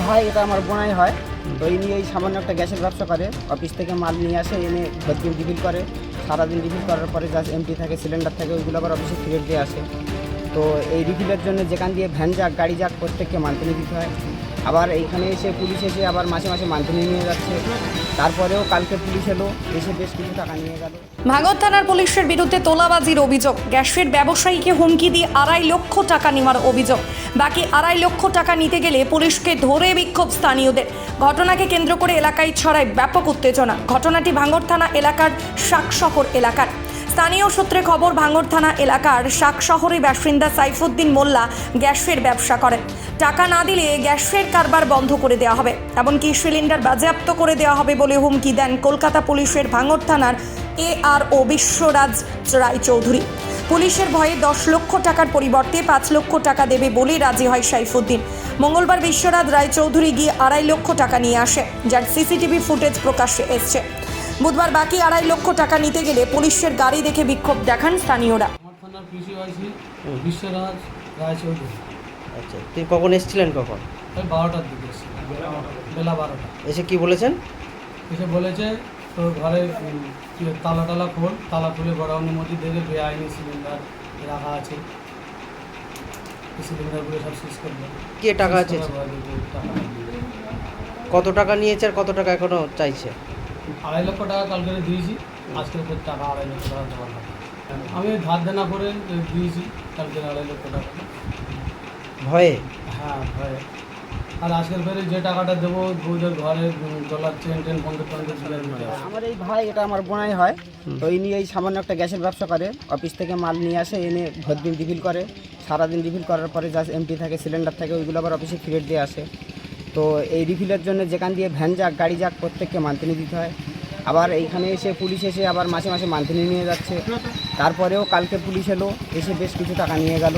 ভাই, এটা আমার বোনাই হয়। তো এই নিয়ে এই সামান্য একটা গ্যাসের ব্যবসা করে, অফিস থেকে মাল নিয়ে আসে, এনে ভর্তি রিফিল করে, সারাদিন রিফিল করার পরে জাস্ট এমটি থাকে, সিলিন্ডার থাকে, ওইগুলো আবার অফিসে ফেরত দিয়ে আসে। তো এই রিফিলের জন্য যেখান দিয়ে ভ্যান যাক গাড়ি যাক প্রত্যেককে মান্থলি দিতে হয়। আবার এইখানে এসে পুলিশ এসে আবার মাসে মাসে মান্থলি নিয়ে যাচ্ছে। তারপরেও কালকে পুলিশ এলো, এসে বেশ কিছু টাকা নিয়ে গেল। ভাঙড় থানার পুলিশের বিরুদ্ধে তোলাবাজির অভিযোগ, গ্যাসের ব্যবসায়ীকে হুমকি দিয়ে 2.5 লক্ষ টাকা নেওয়ার অভিযোগ। বাকি 2.5 লক্ষ টাকা নিতে গেলে পুলিশকে ধরে বিক্ষোভ স্থানীয়দের। ঘটনাকে কেন্দ্র করে এলাকায় ছড়ায় ব্যাপক উত্তেজনা। ঘটনাটি ভাঙড় থানা এলাকার শাকশহর এলাকার। স্থানীয় সূত্রে খবর, ভাঙড় থানা এলাকার শাকশহরের বাসিন্দা সাইফুদ্দিন মোল্লা গ্যাসের ব্যবসা করেন। টাকা না দিলে গ্যাসের কারবার বন্ধ করে দেওয়া হবে, এমনকি সিলিন্ডার বাজেয়াপ্ত করে দেওয়া হবে বলে হুমকি দেন কলকাতা পুলিশের ভাঙড় থানার ARO বিশ্বরাজ রায়চৌধুরী। পুলিশের ভয়ে 10 লক্ষ টাকার পরিবর্তে 5 লক্ষ টাকা দেবে বলে রাজি হয় সাইফুদ্দিন। মঙ্গলবার বিশ্বরাজ রায়চৌধুরী গিয়ে 2.5 লক্ষ টাকা নিয়ে আসে, যার সিসিটিভি ফুটেজ প্রকাশ্যে এসছে। বুধবার বাকি 2.5 লক্ষ টাকা নিতে গেলে পুলিশের গাড়ি দেখে বিক্ষোভ দেখান স্থানীয়রা। আমার থানার পিসিআইসি বিশ্বরাজ রায়চৌধুরী। আচ্ছা, তিনি কখন এসেছিলেন? কখন? ওই 12টার দিকে এসেছি, বেলা 12টা। এসে কি বলেছেন? এসে বলেছে তোর ঘরে তালা খোল, তালা খুলে গোডাউনের মধ্যে দেখে বেআইনি সিলিন্ডার রাখা আছে, এই সিলিন্ডারগুলো সব শেষ করবে। কে টাকা আছে? কত টাকা নিয়েছে আর কত টাকা এখনো চাইছে? 2.5 লক্ষ টাকা কালকে দিয়েছি, আজকের উপর টাকা 2.5 লক্ষ টাকা দেওয়ার কথা। আমি ধার দেনা করে দিয়েছি কালকে 2.5 লক্ষ টাকা। ভয়ে? হ্যাঁ, ভয়ে। আর আজকের ফেরে যে টাকাটা দেবো বউদের ঘরে ডলার চেন টেন বন্ধ আমার এই ভাই, এটা আমার বোনাই হয়। তো এই নিয়ে এই সামান্য একটা গ্যাসের ব্যবসা করে, অফিস থেকে মাল নিয়ে আসে, এনে ভর্তি রিফিল করে, সারাদিন রিফিল করার পরে জাস্ট এমটি থাকে, সিলিন্ডার থাকে, ওইগুলো আবার অফিসে ফেরত দিয়ে আসে। তো এই রিফিলের জন্য যেখান দিয়ে ভ্যান যাক গাড়ি যাক প্রত্যেককে মান্থলি দিতে হয়। আবার এইখানে এসে পুলিশ এসে আবার মাসে মাসে মান্থলি নিয়ে যাচ্ছে। তারপরেও কালকে পুলিশ এলো, এসে বেশ কিছু টাকা নিয়ে গেল।